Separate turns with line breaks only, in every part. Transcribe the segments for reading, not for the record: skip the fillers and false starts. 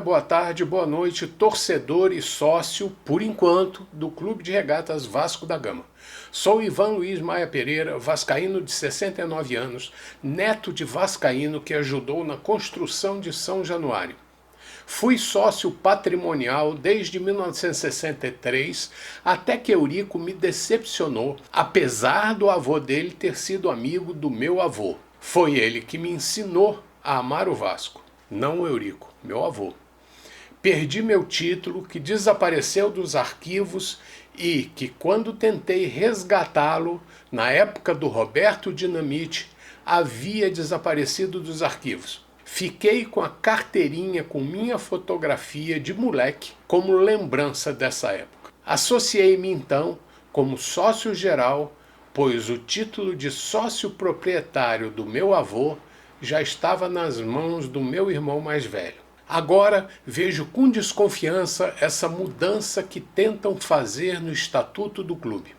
boa tarde, boa noite, torcedor e sócio, por enquanto, do Clube de Regatas Vasco da Gama. Sou Ivan Luiz Maia Pereira, vascaíno de 69 anos, neto de vascaíno que ajudou na construção de São Januário. Fui sócio patrimonial desde 1963, até que Eurico me decepcionou, apesar do avô dele ter sido amigo do meu avô. Foi ele que me ensinou a amar o Vasco, não o Eurico, meu avô. Perdi meu título, que desapareceu dos arquivos e que, quando tentei resgatá-lo, na época do Roberto Dinamite, havia desaparecido dos arquivos. Fiquei com a carteirinha com minha fotografia de moleque como lembrança dessa época. Associei-me então como sócio geral, pois o título de sócio proprietário do meu avô já estava nas mãos do meu irmão mais velho. Agora vejo com desconfiança essa mudança que tentam fazer no estatuto do clube.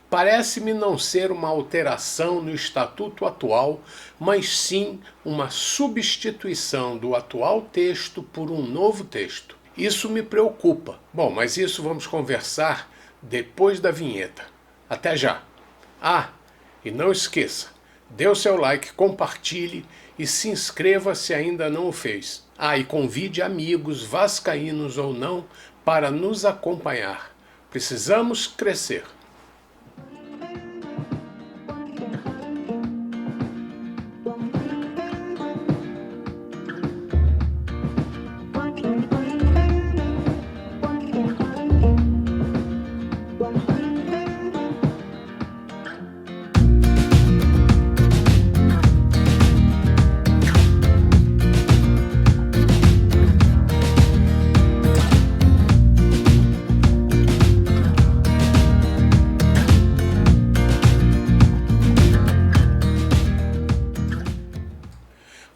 Parece-me não ser uma alteração no estatuto atual, mas sim uma substituição do atual texto por um novo texto. Isso me preocupa. Bom, mas isso vamos conversar depois da vinheta. Até já! Ah, e não esqueça, dê o seu like, compartilhe e se inscreva se ainda não o fez. Ah, e convide amigos, vascaínos ou não, para nos acompanhar. Precisamos crescer.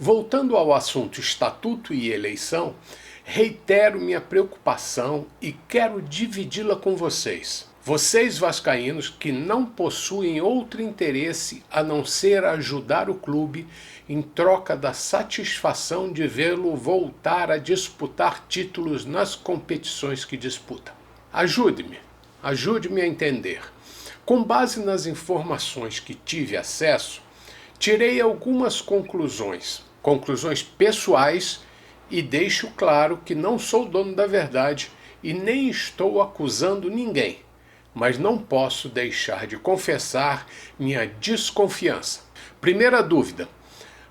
Voltando ao assunto estatuto e eleição, reitero minha preocupação e quero dividi-la com vocês. Vocês vascaínos que não possuem outro interesse a não ser ajudar o clube em troca da satisfação de vê-lo voltar a disputar títulos nas competições que disputa. Ajude-me a entender. Com base nas informações que tive acesso, tirei algumas conclusões pessoais e deixo claro que não sou dono da verdade e nem estou acusando ninguém, mas não posso deixar de confessar minha desconfiança. Primeira dúvida: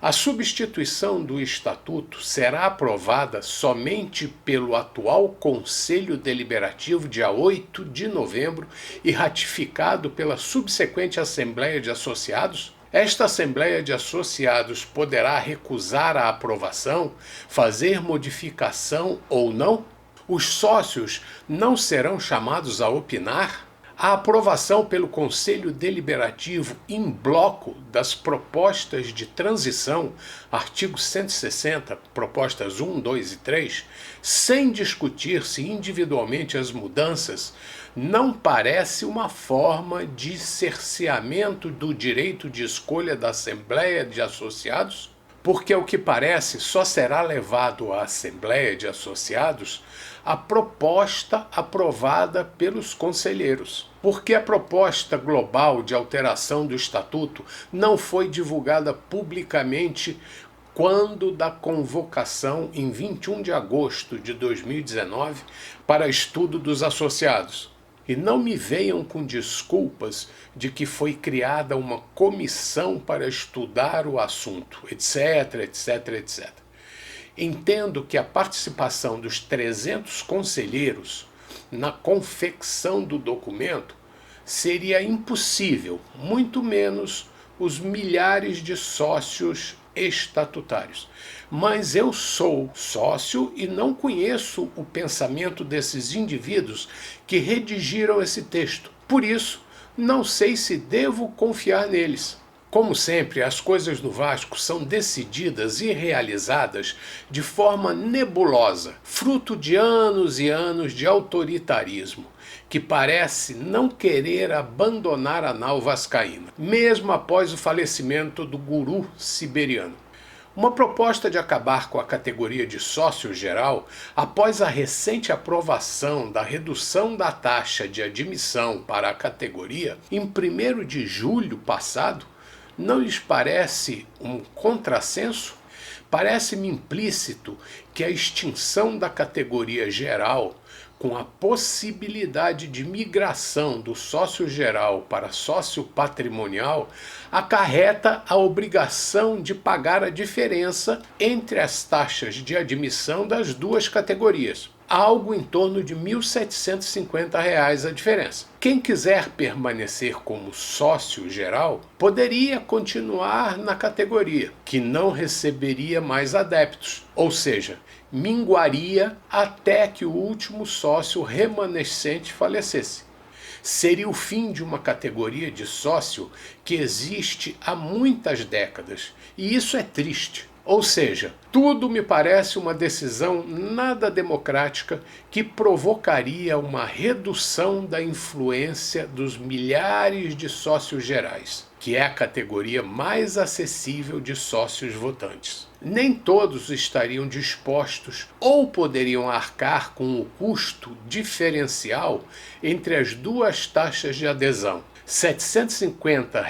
a substituição do estatuto será aprovada somente pelo atual Conselho Deliberativo dia 8 de novembro e ratificado pela subsequente Assembleia de Associados? Esta Assembleia de Associados poderá recusar a aprovação, fazer modificação ou não? Os sócios não serão chamados a opinar? A aprovação pelo Conselho Deliberativo em bloco das propostas de transição, artigo 160, propostas 1, 2 e 3, sem discutir-se individualmente as mudanças, não parece uma forma de cerceamento do direito de escolha da Assembleia de Associados? Porque, ao que parece, só será levado à Assembleia de Associados a proposta aprovada pelos conselheiros. Porque a proposta global de alteração do Estatuto não foi divulgada publicamente quando da convocação em 21 de agosto de 2019 para estudo dos associados. E não me venham com desculpas de que foi criada uma comissão para estudar o assunto, etc, etc, etc. Entendo que a participação dos 300 conselheiros na confecção do documento seria impossível, muito menos os milhares de sócios estatutários. Mas eu sou sócio e não conheço o pensamento desses indivíduos que redigiram esse texto. Por isso, não sei se devo confiar neles. Como sempre, as coisas no Vasco são decididas e realizadas de forma nebulosa, fruto de anos e anos de autoritarismo, que parece não querer abandonar a nau vascaína, mesmo após o falecimento do guru siberiano. Uma proposta de acabar com a categoria de sócio geral, após a recente aprovação da redução da taxa de admissão para a categoria em 1º de julho passado, não lhes parece um contrassenso? Parece-me implícito que a extinção da categoria geral, com a possibilidade de migração do sócio geral para sócio patrimonial, acarreta a obrigação de pagar a diferença entre as taxas de admissão das duas categorias, algo em torno de R$ 1.750 a diferença. Quem quiser permanecer como sócio geral poderia continuar na categoria, que não receberia mais adeptos, ou seja, minguaria até que o último sócio remanescente falecesse. Seria o fim de uma categoria de sócio que existe há muitas décadas, e isso é triste. Ou seja, tudo me parece uma decisão nada democrática que provocaria uma redução da influência dos milhares de sócios gerais, que é a categoria mais acessível de sócios votantes. Nem todos estariam dispostos ou poderiam arcar com o custo diferencial entre as duas taxas de adesão, R$ 750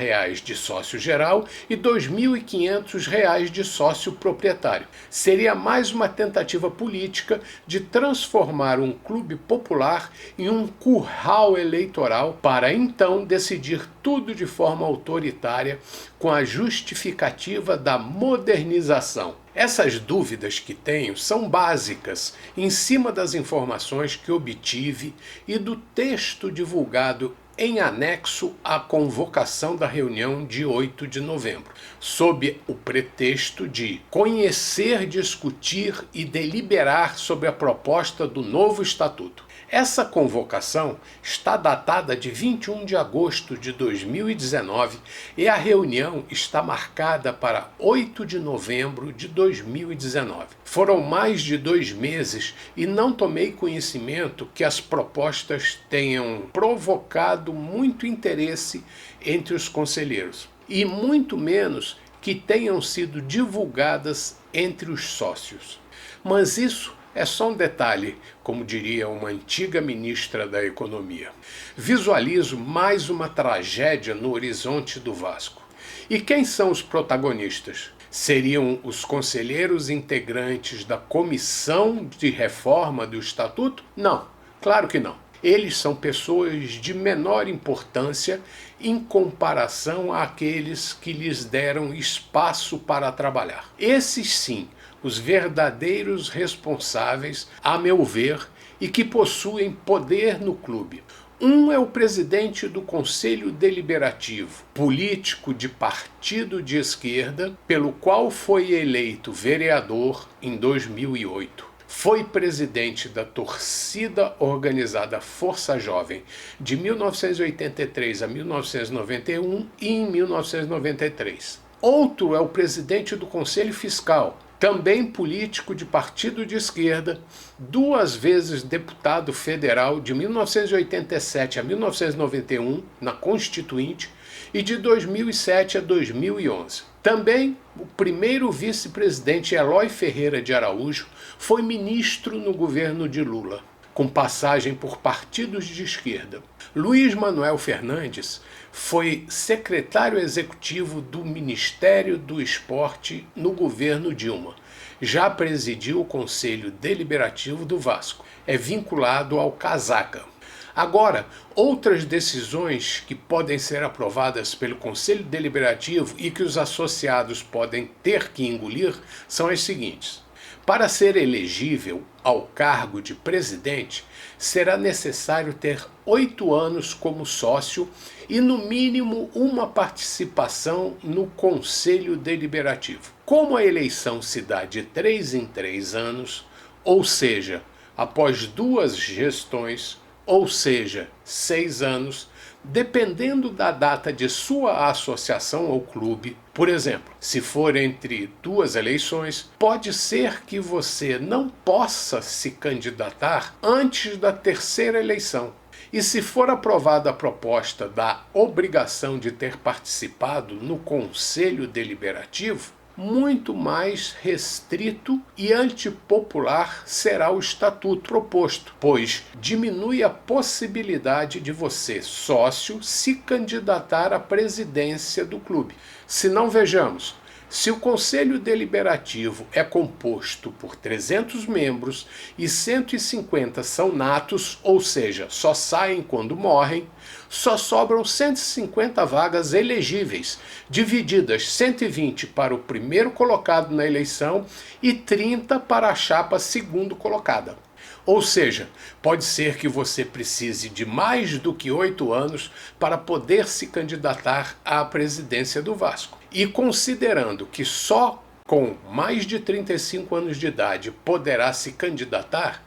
de sócio geral e R$ 2.500 de sócio proprietário. Seria mais uma tentativa política de transformar um clube popular em um curral eleitoral para então decidir tudo de forma autoritária com a justificativa da modernização. Essas dúvidas que tenho são básicas em cima das informações que obtive e do texto divulgado em anexo à convocação da reunião de 8 de novembro, sob o pretexto de conhecer, discutir e deliberar sobre a proposta do novo estatuto. Essa convocação está datada de 21 de agosto de 2019 e a reunião está marcada para 8 de novembro de 2019. Foram mais de 2 meses e não tomei conhecimento que as propostas tenham provocado muito interesse entre os conselheiros, e muito menos que tenham sido divulgadas entre os sócios. Mas isso é só um detalhe, como diria uma antiga ministra da Economia. Visualizo mais uma tragédia no horizonte do Vasco. E quem são os protagonistas? Seriam os conselheiros integrantes da comissão de reforma do Estatuto? Não, claro que não. Eles são pessoas de menor importância em comparação àqueles que lhes deram espaço para trabalhar. Esses sim, os verdadeiros responsáveis, a meu ver, e que possuem poder no clube. Um é o presidente do Conselho Deliberativo, político de partido de esquerda, pelo qual foi eleito vereador em 2008. Foi presidente da torcida organizada Força Jovem de 1983 a 1991 e em 1993. Outro é o presidente do Conselho Fiscal, também político de partido de esquerda, 2 vezes deputado federal de 1987 a 1991 na Constituinte e de 2007 a 2011. Também o primeiro vice-presidente Eloy Ferreira de Araújo foi ministro no governo de Lula, com passagem por partidos de esquerda. Luiz Manuel Fernandes foi secretário executivo do Ministério do Esporte no governo Dilma. Já presidiu o Conselho Deliberativo do Vasco. É vinculado ao Casaca. Agora, outras decisões que podem ser aprovadas pelo Conselho Deliberativo e que os associados podem ter que engolir são as seguintes. Para ser elegível ao cargo de presidente, será necessário ter 8 anos como sócio e, no mínimo, uma participação no Conselho Deliberativo. Como a eleição se dá de 3 em 3 anos, ou seja, após 2 gestões, ou seja, 6 anos, dependendo da data de sua associação ao clube. Por exemplo, se for entre 2 eleições, pode ser que você não possa se candidatar antes da 3ª eleição. E se for aprovada a proposta da obrigação de ter participado no Conselho Deliberativo, muito mais restrito e antipopular será o estatuto proposto, pois diminui a possibilidade de você, sócio, se candidatar à presidência do clube. Se não, vejamos, se o Conselho Deliberativo é composto por 300 membros e 150 são natos, ou seja, só saem quando morrem, só sobram 150 vagas elegíveis, divididas 120 para o primeiro colocado na eleição e 30 para a chapa segundo colocada. Ou seja, pode ser que você precise de mais do que 8 anos para poder se candidatar à presidência do Vasco. E considerando que só com mais de 35 anos de idade poderá se candidatar,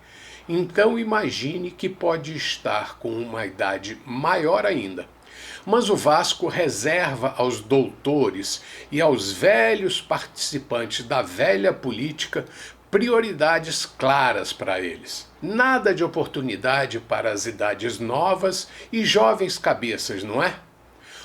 então imagine que pode estar com uma idade maior ainda. Mas o Vasco reserva aos doutores e aos velhos participantes da velha política prioridades claras para eles. Nada de oportunidade para as idades novas e jovens cabeças, não é?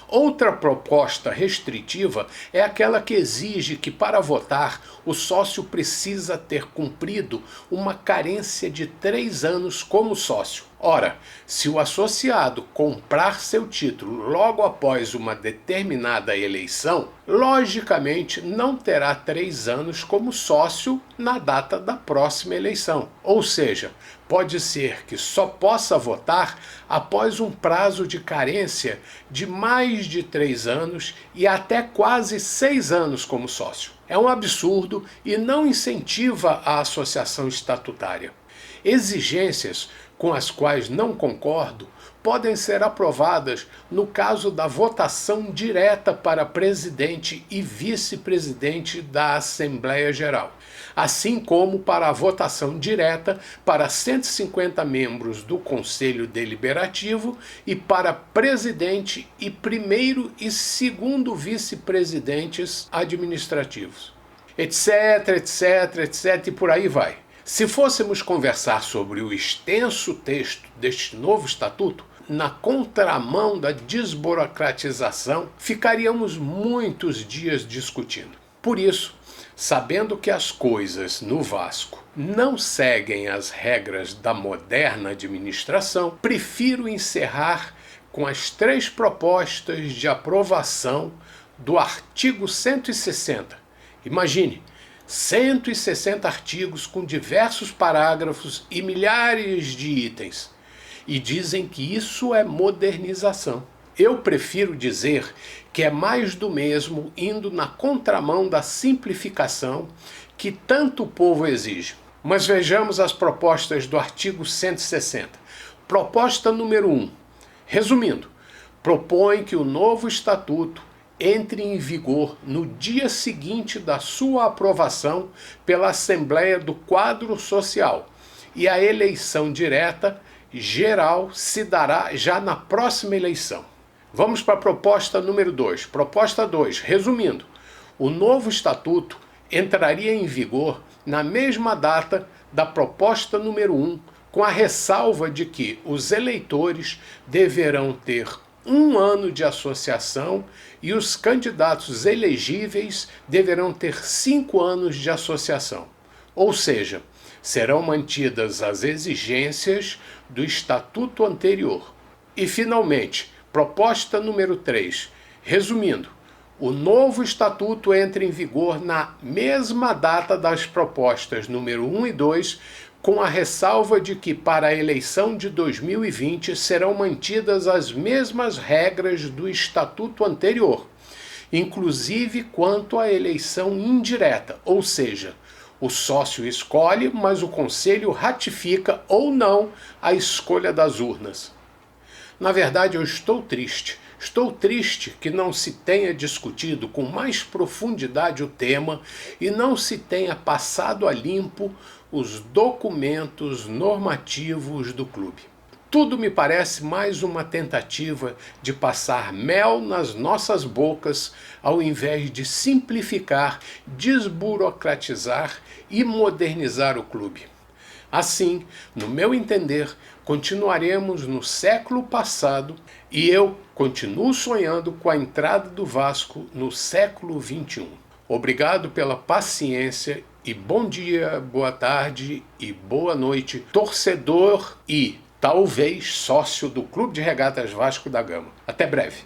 Outra proposta restritiva é aquela que exige que, para votar, o sócio precisa ter cumprido uma carência de 3 anos como sócio. Ora, se o associado comprar seu título logo após uma determinada eleição, logicamente não terá 3 anos como sócio na data da próxima eleição. Ou seja, pode ser que só possa votar após um prazo de carência de mais de 3 anos e até quase 6 anos como sócio. É um absurdo e não incentiva a associação estatutária. Exigências com as quais não concordo podem ser aprovadas no caso da votação direta para presidente e vice-presidente da Assembleia Geral, assim como para a votação direta para 150 membros do Conselho Deliberativo e para presidente e primeiro e segundo vice-presidentes administrativos, etc, etc, etc, e por aí vai. Se fôssemos conversar sobre o extenso texto deste novo estatuto, na contramão da desburocratização, ficaríamos muitos dias discutindo. Por isso, sabendo que as coisas no Vasco não seguem as regras da moderna administração, prefiro encerrar com as 3 propostas de aprovação do artigo 160. Imagine, 160 artigos com diversos parágrafos e milhares de itens. E dizem que isso é modernização. Eu prefiro dizer que é mais do mesmo, indo na contramão da simplificação que tanto o povo exige. Mas vejamos as propostas do artigo 160. Proposta número 1. Resumindo, propõe que o novo estatuto entre em vigor no dia seguinte da sua aprovação pela Assembleia do Quadro Social e a eleição direta geral se dará já na próxima eleição. Vamos para a proposta número 2. Proposta 2. Resumindo, o novo estatuto entraria em vigor na mesma data da proposta número 1, com a ressalva de que os eleitores deverão ter 1 ano de associação e os candidatos elegíveis deverão ter 5 anos de associação. Ou seja, serão mantidas as exigências do estatuto anterior. E, finalmente, proposta número 3. Resumindo, o novo estatuto entra em vigor na mesma data das propostas número 1 e 2, com a ressalva de que para a eleição de 2020 serão mantidas as mesmas regras do estatuto anterior, inclusive quanto à eleição indireta, ou seja, o sócio escolhe, mas o conselho ratifica ou não a escolha das urnas. Na verdade, eu estou triste. Estou triste que não se tenha discutido com mais profundidade o tema e não se tenha passado a limpo os documentos normativos do clube. Tudo me parece mais uma tentativa de passar mel nas nossas bocas, ao invés de simplificar, desburocratizar e modernizar o clube. Assim, no meu entender, continuaremos no século passado e eu continuo sonhando com a entrada do Vasco no século XXI. Obrigado pela paciência e bom dia, boa tarde e boa noite, torcedor e talvez sócio do Clube de Regatas Vasco da Gama. Até breve.